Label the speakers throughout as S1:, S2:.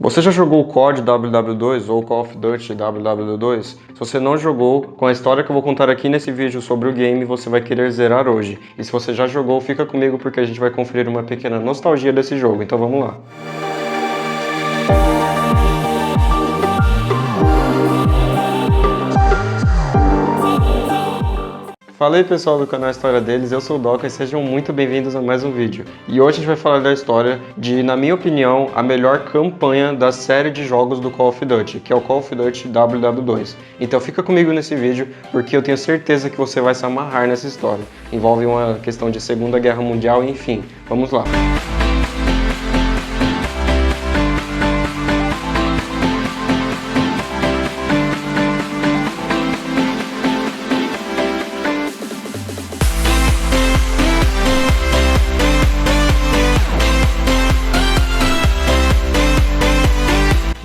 S1: Você já jogou o COD WW2 ou Call of Duty WW2? Se você não jogou, com a história que eu vou contar aqui nesse vídeo sobre o game, você vai querer zerar hoje. E se você já jogou, fica comigo porque a gente vai conferir uma pequena nostalgia desse jogo, então vamos lá. Fala aí pessoal do canal História Deles, eu sou o Doca e sejam muito bem-vindos a mais um vídeo. E hoje a gente vai falar da história de, na minha opinião, a melhor campanha da série de jogos do Call of Duty, que é o Call of Duty WW2. Então fica comigo nesse vídeo, porque eu tenho certeza que você vai se amarrar nessa história. Envolve uma questão de Segunda Guerra Mundial, enfim, vamos lá.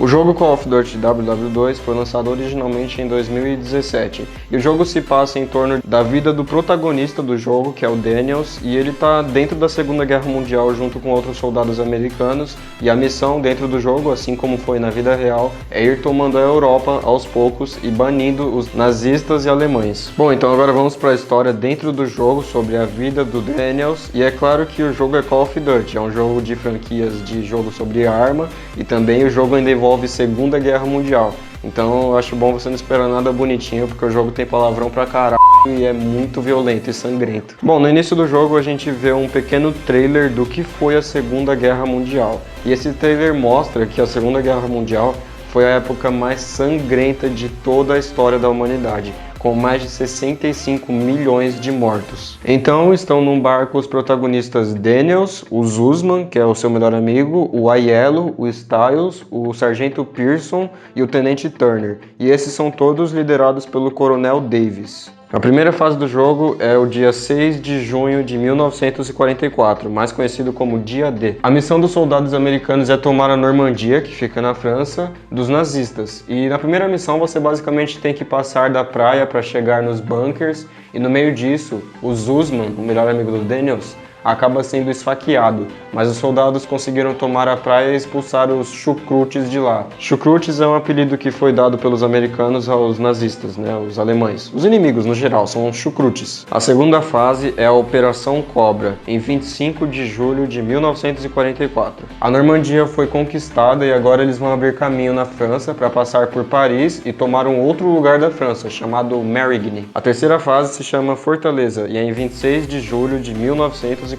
S1: O jogo Call of Duty WW2 foi lançado originalmente em 2017 e o jogo se passa em torno da vida do protagonista do jogo, que é o Daniels, e ele está dentro da Segunda Guerra Mundial junto com outros soldados americanos, e a missão dentro do jogo, assim como foi na vida real, é ir tomando a Europa aos poucos e banindo os nazistas e alemães. Bom, então agora vamos para a história dentro do jogo sobre a vida do Daniels, e é claro que o jogo é Call of Duty, é um jogo de franquias de jogo sobre arma, e também o jogo ainda envolve Segunda Guerra Mundial. Então eu acho bom você não esperar nada bonitinho, porque o jogo tem palavrão pra caralho e é muito violento e sangrento. Bom, no início do jogo a gente vê um pequeno trailer do que foi a Segunda Guerra Mundial. E esse trailer mostra que a Segunda Guerra Mundial foi a época mais sangrenta de toda a história da humanidade, com mais de 65 milhões de mortos. Então estão num barco os protagonistas Daniels, o Zussman, que é o seu melhor amigo, o Aiello, o Styles, o Sargento Pearson e o Tenente Turner. E esses são todos liderados pelo Coronel Davis. A primeira fase do jogo é o dia 6 de junho de 1944, mais conhecido como Dia D. A missão dos soldados americanos é tomar a Normandia, que fica na França, dos nazistas. E na primeira missão você basicamente tem que passar da praia para chegar nos bunkers, e no meio disso, o Zussman, o melhor amigo do Daniels, acaba sendo esfaqueado, mas os soldados conseguiram tomar a praia e expulsar os chucrutes de lá. Chucrutes é um apelido que foi dado pelos americanos aos nazistas, os alemães. Os inimigos, no geral, são chucrutes. A segunda fase é a Operação Cobra, em 25 de julho de 1944. A Normandia foi conquistada e agora eles vão abrir caminho na França para passar por Paris e tomar um outro lugar da França, chamado Marigny. A terceira fase se chama Fortaleza e é em 26 de julho de 1944.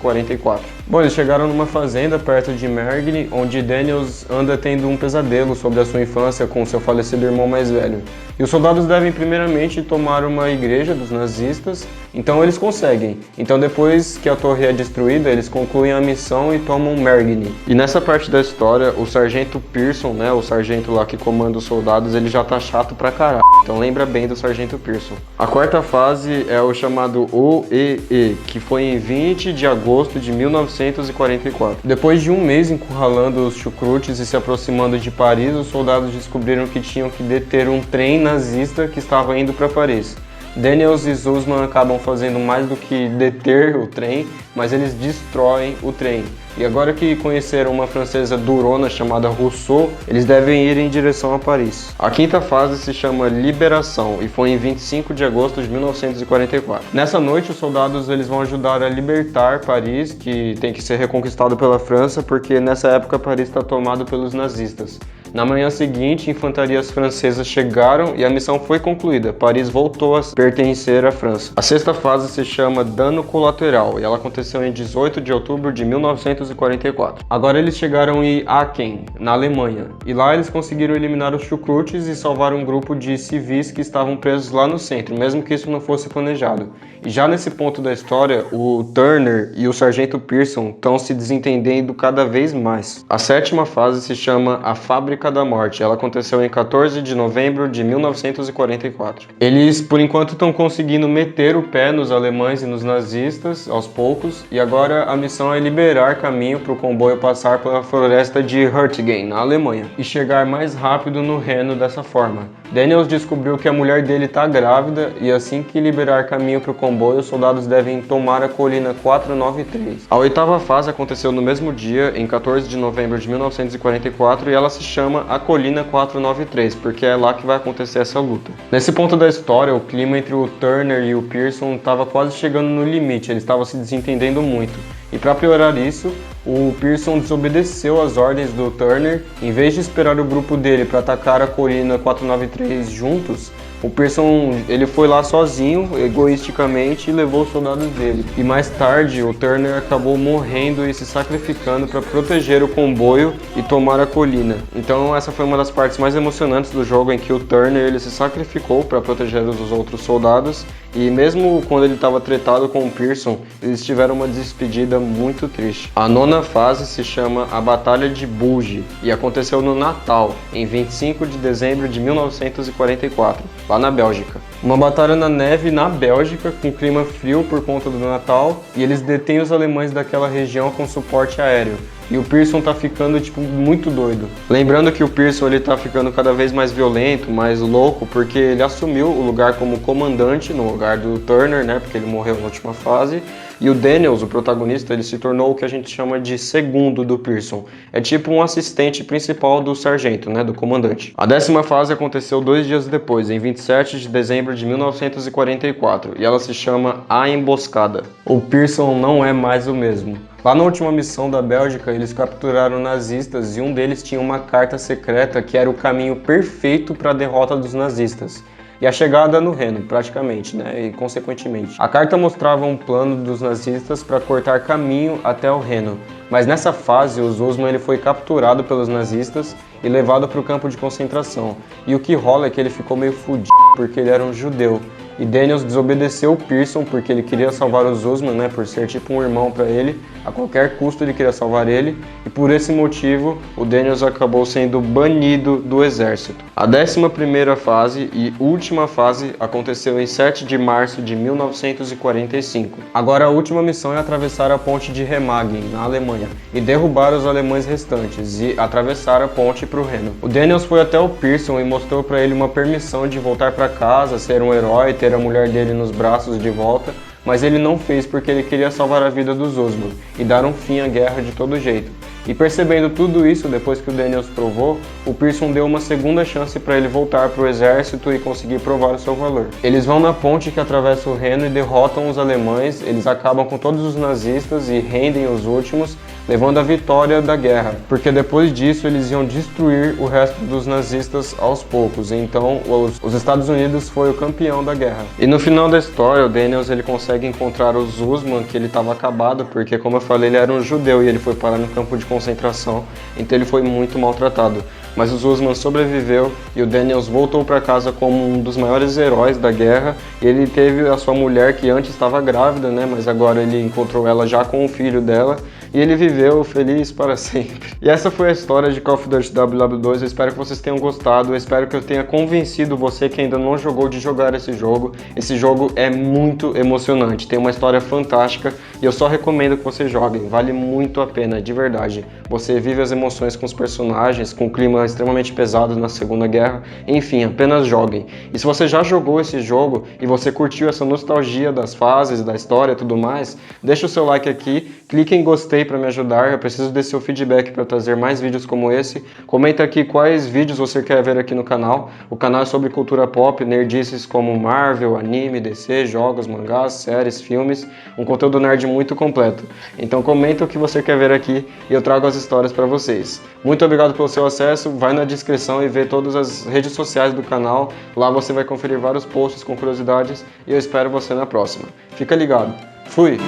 S1: Bom, eles chegaram numa fazenda perto de Marigny, onde Daniels anda tendo um pesadelo sobre a sua infância com seu falecido irmão mais velho. E os soldados devem primeiramente tomar uma igreja dos nazistas, então eles conseguem. Então depois que a torre é destruída, eles concluem a missão e tomam Marigny. E nessa parte da história, o Sargento Pearson, o sargento lá que comanda os soldados, ele já tá chato pra caralho. Então lembra bem do Sargento Pearson. A quarta fase é o chamado OEE, que foi em 20 de agosto de 1944. Depois de um mês encurralando os chucrutes e se aproximando de Paris, os soldados descobriram que tinham que deter um trem nazista que estava indo para Paris. Daniels e Zussman acabam fazendo mais do que deter o trem, mas eles destroem o trem. E agora que conheceram uma francesa durona chamada Rousseau, eles devem ir em direção a Paris. A quinta fase se chama Liberação e foi em 25 de agosto de 1944. Nessa noite, os soldados eles vão ajudar a libertar Paris, que tem que ser reconquistado pela França, porque nessa época Paris está tomado pelos nazistas. Na manhã seguinte, infantarias francesas chegaram e a missão foi concluída. Paris voltou a pertencer à França. A sexta fase se chama Dano Colateral e ela aconteceu em 18 de outubro de 1944. Agora eles chegaram em Aachen, na Alemanha, e lá eles conseguiram eliminar os chucrutes e salvar um grupo de civis que estavam presos lá no centro, mesmo que isso não fosse planejado. E já nesse ponto da história, o Turner e o Sargento Pearson estão se desentendendo cada vez mais. A sétima fase se chama A Fábrica polêmica da morte. Ela aconteceu em 14 de novembro de 1944. Eles, por enquanto, estão conseguindo meter o pé nos alemães e nos nazistas, aos poucos, e agora a missão é liberar caminho para o comboio passar pela floresta de Hürtgen, na Alemanha, e chegar mais rápido no Reno dessa forma. Daniels descobriu que a mulher dele está grávida e assim que liberar caminho para o comboio, os soldados devem tomar a colina 493. A oitava fase aconteceu no mesmo dia, em 14 de novembro de 1944, e ela se chama a Colina 493, porque é lá que vai acontecer essa luta. Nesse ponto da história, o clima entre o Turner e o Pearson estava quase chegando no limite, eles estavam se desentendendo muito. E para piorar isso, o Pearson desobedeceu as ordens do Turner. Em vez de esperar o grupo dele para atacar a colina 493 juntos, o Pearson ele foi lá sozinho, egoisticamente, e levou os soldados dele. E mais tarde, o Turner acabou morrendo e se sacrificando para proteger o comboio e tomar a colina. Então essa foi uma das partes mais emocionantes do jogo, em que o Turner ele se sacrificou para proteger os outros soldados. E mesmo quando ele estava tretado com o Pearson, eles tiveram uma despedida muito triste. A nona fase se chama a Batalha de Bulge e aconteceu no Natal, em 25 de dezembro de 1944, lá na Bélgica. Uma batalha na neve na Bélgica, com clima frio por conta do Natal, e eles detêm os alemães daquela região com suporte aéreo. E o Pearson tá ficando, muito doido. Lembrando que o Pearson, ele tá ficando cada vez mais violento, mais louco, porque ele assumiu o lugar como comandante no lugar do Turner, né, porque ele morreu na última fase. E o Daniels, o protagonista, ele se tornou o que a gente chama de segundo do Pearson. É tipo um assistente principal do sargento, né, do comandante. A 10ª fase aconteceu 2 dias depois, em 27 de dezembro de 1944, e ela se chama A Emboscada. O Pearson não é mais o mesmo. Lá na última missão da Bélgica, eles capturaram nazistas e um deles tinha uma carta secreta que era o caminho perfeito para a derrota dos nazistas. E a chegada no Reno, praticamente, né? E consequentemente. A carta mostrava um plano dos nazistas para cortar caminho até o Reno. Mas nessa fase, o Zussmann ele foi capturado pelos nazistas e levado para o campo de concentração. E o que rola é que ele ficou meio fudido porque ele era um judeu. E Daniels desobedeceu o Pearson porque ele queria salvar o Zussmann, né, por ser tipo um irmão para ele. A qualquer custo ele queria salvar ele. E por esse motivo, o Daniels acabou sendo banido do exército. A 11ª fase e última fase aconteceu em 7 de março de 1945. Agora a última missão é atravessar a ponte de Remagen, na Alemanha, e derrubar os alemães restantes e atravessar a ponte para o Reno. O Daniels foi até o Pearson e mostrou para ele uma permissão de voltar para casa, ser um herói, ter a mulher dele nos braços de volta, mas ele não fez porque ele queria salvar a vida dos Zussmann e dar um fim à guerra de todo jeito. E percebendo tudo isso, depois que o Daniels provou, o Pearson deu uma segunda chance para ele voltar para o exército e conseguir provar o seu valor. Eles vão na ponte que atravessa o Reno e derrotam os alemães, eles acabam com todos os nazistas e rendem os últimos, levando a vitória da guerra, porque depois disso eles iam destruir o resto dos nazistas aos poucos. Então os Estados Unidos foi o campeão da guerra. E no final da história, o Daniels ele consegue encontrar o Zussmann, que ele estava acabado, porque como eu falei, ele era um judeu e ele foi parar no campo de concentração, então ele foi muito maltratado. Mas o Zussmann sobreviveu e o Daniels voltou para casa como um dos maiores heróis da guerra. Ele teve a sua mulher, que antes estava grávida, né, mas agora ele encontrou ela já com o filho dela. E ele viveu feliz para sempre. E essa foi a história de Call of Duty WW2. Eu espero que vocês tenham gostado. Eu espero que eu tenha convencido você que ainda não jogou de jogar esse jogo. Esse jogo é muito emocionante. Tem uma história fantástica. E eu só recomendo que vocês joguem. Vale muito a pena, de verdade. Você vive as emoções com os personagens, com o clima extremamente pesado na Segunda Guerra. Enfim, apenas joguem. E se você já jogou esse jogo e você curtiu essa nostalgia das fases, da história e tudo mais, deixa o seu like aqui. Clique em gostei para me ajudar, eu preciso desse seu feedback para trazer mais vídeos como esse. Comenta aqui quais vídeos você quer ver aqui no canal. O canal é sobre cultura pop, nerdices como Marvel, anime, DC, jogos, mangás, séries, filmes, um conteúdo nerd muito completo. Então comenta o que você quer ver aqui e eu trago as histórias para vocês. Muito obrigado pelo seu acesso, vai na descrição e vê todas as redes sociais do canal. Lá você vai conferir vários posts com curiosidades e eu espero você na próxima. Fica ligado. Fui!